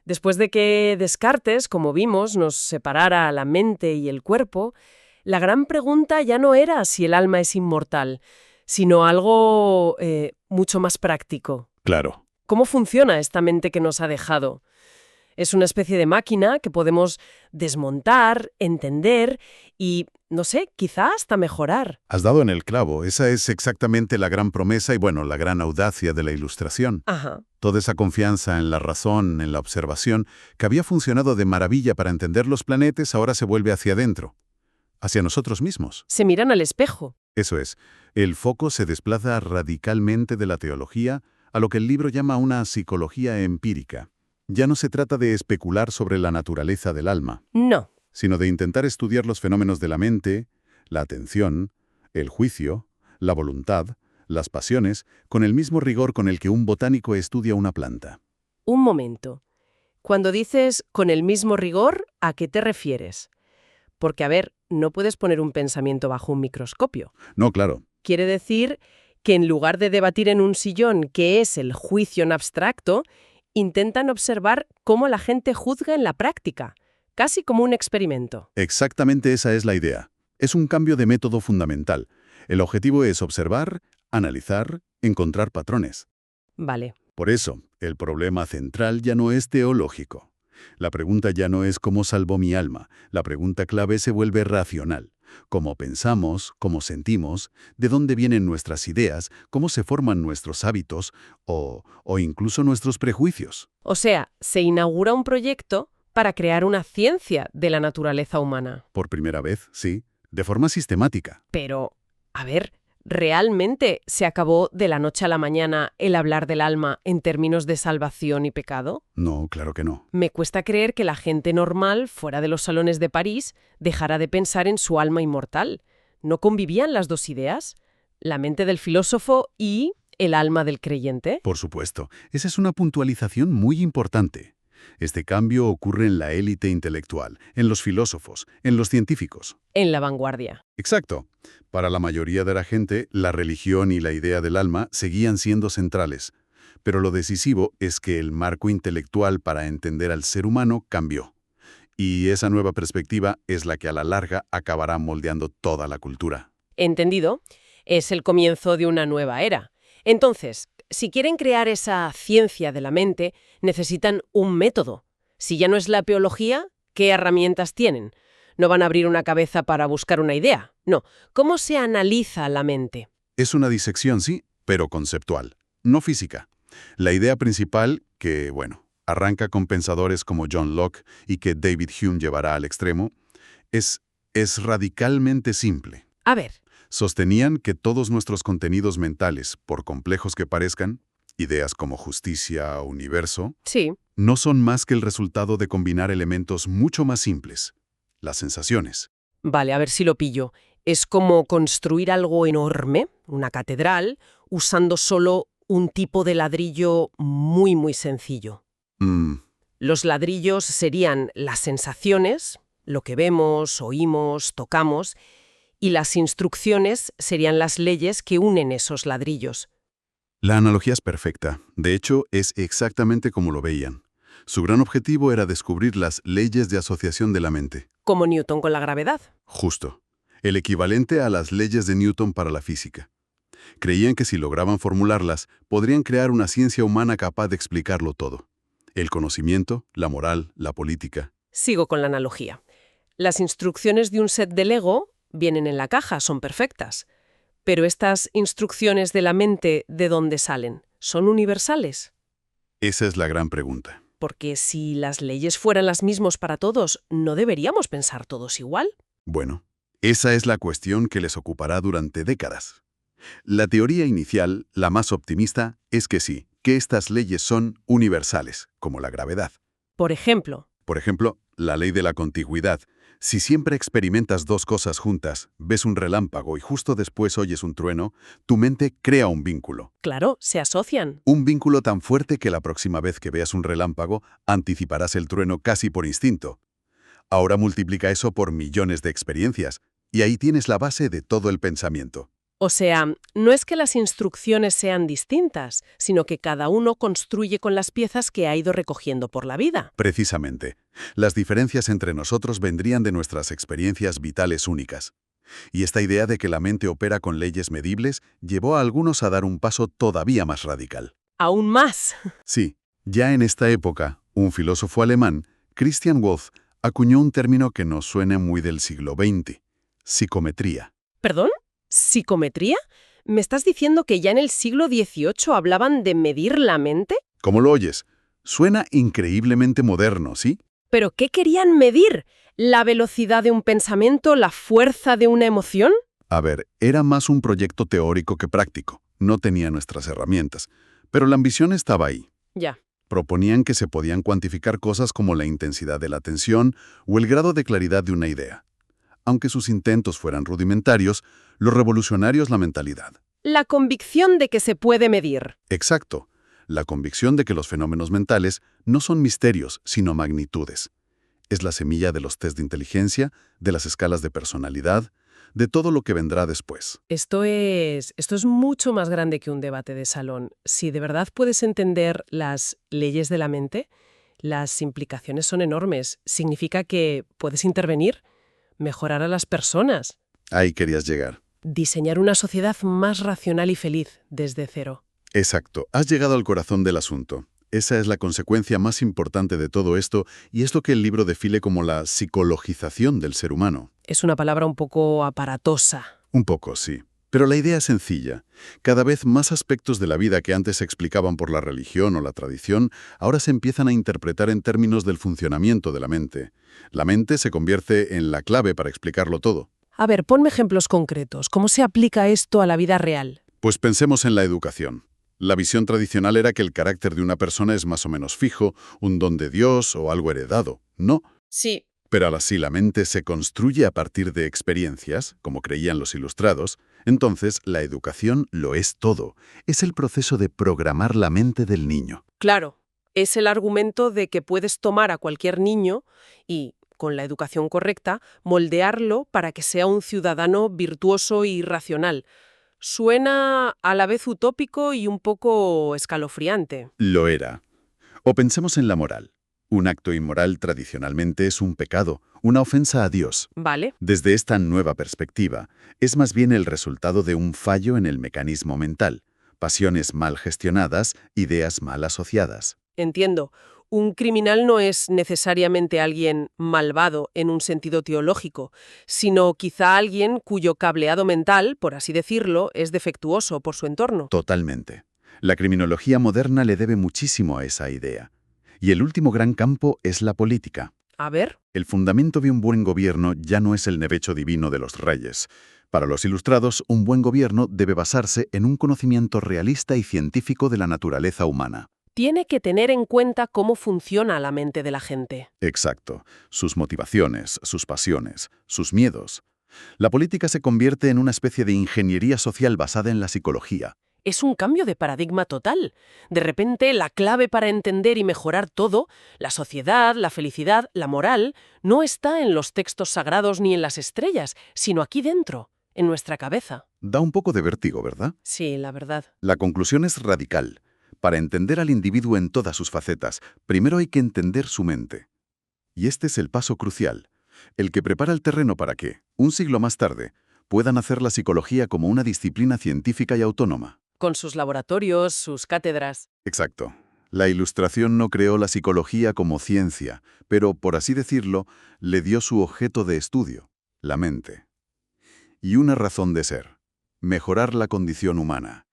S3: Después de que Descartes, como vimos, nos separara la mente y el cuerpo, la gran pregunta ya no era si el alma es inmortal, sino algo mucho más práctico.
S4: Claro.
S3: ¿Cómo funciona esta mente que nos ha dejado? Es una especie de máquina que podemos desmontar, entender y, no sé, quizá hasta mejorar.
S4: Has dado en el clavo. Esa es exactamente la gran promesa y, bueno, la gran audacia de la Ilustración.
S3: Ajá.
S4: Toda esa confianza en la razón, en la observación, que había funcionado de maravilla para entender los planetas, ahora se vuelve hacia adentro, hacia nosotros mismos.
S3: Se miran al espejo.
S4: Eso es. El foco se desplaza radicalmente de la teología a lo que el libro llama una psicología empírica. Ya no se trata de especular sobre la naturaleza del alma,
S3: No.
S4: sino de intentar estudiar los fenómenos de la mente, la atención, el juicio, la voluntad, las pasiones, con el mismo rigor con el que un botánico estudia una planta.
S3: Un momento. Cuando dices con el mismo rigor, ¿a qué te refieres? Porque, a ver, no puedes poner un pensamiento bajo un microscopio.
S4: No, claro.
S3: Quiere decir que en lugar de debatir en un sillón qué es el juicio en abstracto, intentan observar cómo la gente juzga en la práctica, casi como un experimento.
S4: Exactamente esa es la idea. Es un cambio de método fundamental. El objetivo es observar, analizar, encontrar patrones.
S3: Vale.
S4: Por eso, el problema central ya no es teológico. La pregunta ya no es ¿cómo salvó mi alma? La pregunta clave se vuelve racional. ¿Cómo pensamos? ¿Cómo sentimos? ¿De dónde vienen nuestras ideas? ¿Cómo se forman nuestros hábitos? O incluso nuestros prejuicios.
S3: O sea, se inaugura un proyecto para crear una ciencia de la naturaleza humana.
S4: Por primera vez, sí, de forma sistemática.
S3: Pero, a ver, ¿realmente se acabó de la noche a la mañana el hablar del alma en términos de salvación y pecado?
S4: No, claro que no.
S3: Me cuesta creer que la gente normal, fuera de los salones de París, dejara de pensar en su alma inmortal. ¿No convivían las dos ideas? La mente del filósofo y el alma del creyente.
S4: Por supuesto, esa es una puntualización muy importante. Este cambio ocurre en la élite intelectual, en los filósofos, en los científicos.
S3: En la vanguardia.
S4: Exacto. Para la mayoría de la gente, la religión y la idea del alma seguían siendo centrales. Pero lo decisivo es que el marco intelectual para entender al ser humano cambió. Y esa nueva perspectiva es la que a la larga acabará moldeando toda la cultura.
S3: Entendido. Es el comienzo de una nueva era. Entonces, si quieren crear esa ciencia de la mente, necesitan un método. Si ya no es la epiología, ¿qué herramientas tienen? No van a abrir una cabeza para buscar una idea. No. ¿Cómo se analiza la mente?
S4: Es una disección, sí, pero conceptual, no física. La idea principal, que, arranca con pensadores como John Locke y que David Hume llevará al extremo, es radicalmente simple.
S3: A ver.
S4: Sostenían que todos nuestros contenidos mentales, por complejos que parezcan, ideas como justicia o universo,
S3: Sí.
S4: no son más que el resultado de combinar elementos mucho más simples, las sensaciones.
S3: Vale, a ver si lo pillo. Es como construir algo enorme, una catedral, usando solo un tipo de ladrillo muy, muy sencillo. Los ladrillos serían las sensaciones, lo que vemos, oímos, tocamos, y las instrucciones serían las leyes que unen esos ladrillos.
S4: La analogía es perfecta. De hecho, es exactamente como lo veían. Su gran objetivo era descubrir las leyes de asociación de la mente.
S3: Como Newton con la gravedad.
S4: Justo. El equivalente a las leyes de Newton para la física. Creían que si lograban formularlas, podrían crear una ciencia humana capaz de explicarlo todo. El conocimiento, la moral, la política.
S3: Sigo con la analogía. Las instrucciones de un set de Lego vienen en la caja, son perfectas. Pero estas instrucciones de la mente, ¿de dónde salen? ¿Son universales?
S4: Esa es la gran pregunta.
S3: Porque si las leyes fueran las mismas para todos, ¿no deberíamos pensar todos igual?
S4: Bueno, esa es la cuestión que les ocupará durante décadas. La teoría inicial, la más optimista, es que sí, que estas leyes son universales, como la gravedad.
S3: Por ejemplo,
S4: la ley de la contigüidad. Si siempre experimentas dos cosas juntas, ves un relámpago y justo después oyes un trueno, tu mente crea un vínculo.
S3: claro, se asocian.
S4: Un vínculo tan fuerte que la próxima vez que veas un relámpago, anticiparás el trueno casi por instinto. Ahora multiplica eso por millones de experiencias, y ahí tienes la base de todo el pensamiento.
S3: O sea, no es que las instrucciones sean distintas, sino que cada uno construye con las piezas que ha ido recogiendo por la vida.
S4: Precisamente, las diferencias entre nosotros vendrían de nuestras experiencias vitales únicas. Y esta idea de que la mente opera con leyes medibles llevó a algunos a dar un paso todavía más radical.
S3: Aún más.
S4: Sí, ya en esta época, un filósofo alemán, Christian Wolff, acuñó un término que nos suena muy del siglo XX, psicometría.
S3: ¿Perdón? ¿Psicometría? ¿Me estás diciendo que ya en el siglo XVIII hablaban de medir la mente?
S4: ¿Cómo lo oyes? Suena increíblemente moderno, ¿sí?
S3: ¿Pero qué querían medir? ¿La velocidad de un pensamiento? ¿La fuerza de una emoción?
S4: A ver, era más un proyecto teórico que práctico. No tenía nuestras herramientas. Pero la ambición estaba ahí.
S3: Ya.
S4: Proponían que se podían cuantificar cosas como la intensidad de la atención o el grado de claridad de una idea. Aunque sus intentos fueran rudimentarios, los revolucionarios la mentalidad.
S3: La convicción de que se puede medir.
S4: Exacto. La convicción de que los fenómenos mentales no son misterios, sino magnitudes. Es la semilla de los test de inteligencia, de las escalas de personalidad, de todo lo que vendrá después.
S3: Esto es mucho más grande que un debate de salón. Si de verdad puedes entender las leyes de la mente, las implicaciones son enormes. Significa que puedes intervenir, mejorar a las personas,
S4: Ahí querías llegar.
S3: diseñar una sociedad más racional y feliz desde cero.
S4: Exacto. Has llegado al corazón del asunto. Esa es la consecuencia más importante de todo esto y es lo que el libro define como la psicologización del ser humano.
S3: Es una palabra un poco aparatosa.
S4: Un poco, sí. Pero la idea es sencilla. Cada vez más aspectos de la vida que antes se explicaban por la religión o la tradición, ahora se empiezan a interpretar en términos del funcionamiento de la mente. La mente se convierte en la clave para explicarlo todo.
S3: A ver, ponme ejemplos concretos. ¿Cómo se aplica esto a la vida real?
S4: Pues pensemos en la educación. La visión tradicional era que el carácter de una persona es más o menos fijo, un don de Dios o algo heredado. No.
S3: Sí.
S4: Pero ahora si la mente se construye a partir de experiencias, como creían los ilustrados, entonces la educación lo es todo. Es el proceso de programar la mente del niño.
S3: Claro, es el argumento de que puedes tomar a cualquier niño y, con la educación correcta, moldearlo para que sea un ciudadano virtuoso y racional. Suena a la vez utópico y un poco escalofriante.
S4: Lo era. O pensemos en la moral. Un acto inmoral tradicionalmente es un pecado, una ofensa a Dios.
S3: ¿Vale?
S4: Desde esta nueva perspectiva, es más bien el resultado de un fallo en el mecanismo mental, pasiones mal gestionadas, ideas mal asociadas.
S3: Entiendo. Un criminal no es necesariamente alguien malvado en un sentido teológico, sino quizá alguien cuyo cableado mental, por así decirlo, es defectuoso por su entorno.
S4: Totalmente. La criminología moderna le debe muchísimo a esa idea. Y el último gran campo es la política.
S3: A ver.
S4: El fundamento de un buen gobierno ya no es el derecho divino de los reyes. Para los ilustrados, un buen gobierno debe basarse en un conocimiento realista y científico de la naturaleza humana.
S3: Tiene que tener en cuenta cómo funciona la mente de la gente.
S4: Exacto. Sus motivaciones, sus pasiones, sus miedos. La política se convierte en una especie de ingeniería social basada en la psicología.
S3: Es un cambio de paradigma total. De repente, la clave para entender y mejorar todo, la sociedad, la felicidad, la moral, no está en los textos sagrados ni en las estrellas, sino aquí dentro, en nuestra cabeza.
S4: Da un poco de vértigo, ¿verdad?
S3: Sí, la verdad.
S4: La conclusión es radical. Para entender al individuo en todas sus facetas, primero hay que entender su mente. Y este es el paso crucial, el que prepara el terreno para que, un siglo más tarde, puedan hacer la psicología como una disciplina científica y autónoma.
S3: Con sus laboratorios, sus cátedras.
S4: Exacto. La Ilustración no creó la psicología como ciencia, pero, por así decirlo, le dio su objeto de estudio, la mente. Y una razón de ser, mejorar la condición humana.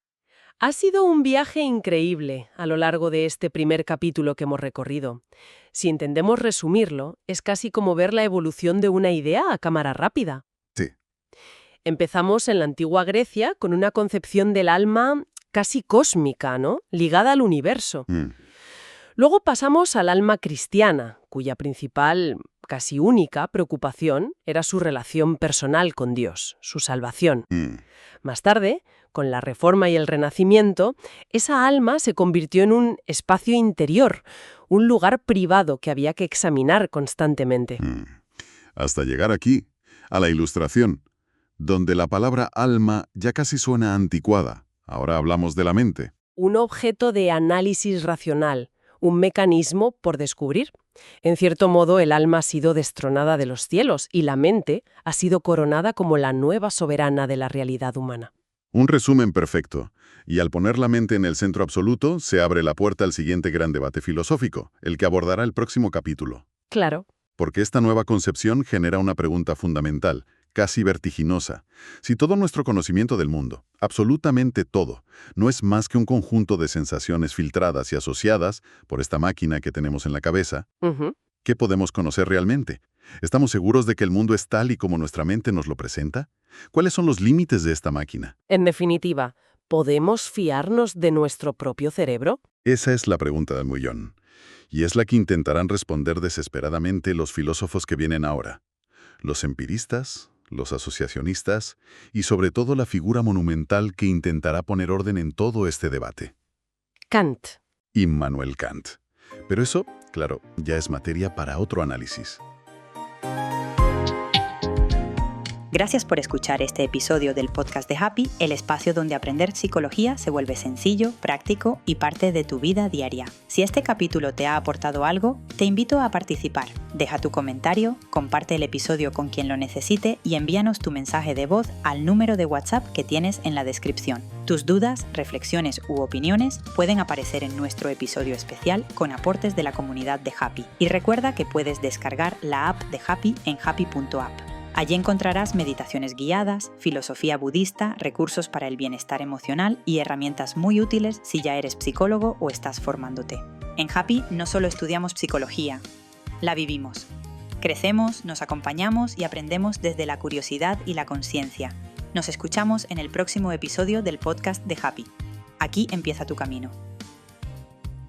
S3: Ha sido un viaje increíble a lo largo de este primer capítulo que hemos recorrido. Si intentemos resumirlo, es casi como ver la evolución de una idea a cámara rápida.
S4: Sí.
S3: Empezamos en la antigua Grecia con una concepción del alma casi cósmica, ¿no? Ligada al universo. Luego pasamos al alma cristiana, cuya principal, casi única, preocupación era su relación personal con Dios, su salvación. Más tarde, con la Reforma y el Renacimiento, esa alma se convirtió en un espacio interior, un lugar privado que había que examinar constantemente.
S4: Hasta llegar aquí, a la Ilustración, donde la palabra alma ya casi suena anticuada. Ahora hablamos de la mente.
S3: Un objeto de análisis racional, un mecanismo por descubrir. En cierto modo, el alma ha sido destronada de los cielos y la mente ha sido coronada como la nueva soberana de la realidad humana.
S4: Un resumen perfecto. Y al poner la mente en el centro absoluto, se abre la puerta al siguiente gran debate filosófico, el que abordará el próximo capítulo.
S3: Claro.
S4: Porque esta nueva concepción genera una pregunta fundamental, casi vertiginosa. Si todo nuestro conocimiento del mundo, absolutamente todo, no es más que un conjunto de sensaciones filtradas y asociadas por esta máquina que tenemos en la cabeza, ¿qué podemos conocer realmente? ¿Estamos seguros de que el mundo es tal y como nuestra mente nos lo presenta? ¿Cuáles son los límites de esta máquina?
S3: En definitiva, ¿podemos fiarnos de nuestro propio cerebro?
S4: Esa es la pregunta del millón. Y es la que intentarán responder desesperadamente los filósofos que vienen ahora. Los empiristas, los asociacionistas y sobre todo la figura monumental que intentará poner orden en todo este debate.
S3: Kant.
S4: Immanuel Kant. Pero eso, claro, ya es materia para otro análisis.
S2: Gracias por escuchar este episodio del podcast de Happy, el espacio donde aprender psicología se vuelve sencillo, práctico y parte de tu vida diaria. Si este capítulo te ha aportado algo, te invito a participar. Deja tu comentario, comparte el episodio con quien lo necesite y envíanos tu mensaje de voz al número de WhatsApp que tienes en la descripción. Tus dudas, reflexiones u opiniones pueden aparecer en nuestro episodio especial con aportes de la comunidad de Happy. Y recuerda que puedes descargar la app de Happy en happy.app. Allí encontrarás meditaciones guiadas, filosofía budista, recursos para el bienestar emocional y herramientas muy útiles si ya eres psicólogo o estás formándote. En Happy no solo estudiamos psicología, la vivimos. Crecemos, nos acompañamos y aprendemos desde la curiosidad y la conciencia. Nos escuchamos en el próximo episodio del podcast de Happy. Aquí empieza tu camino.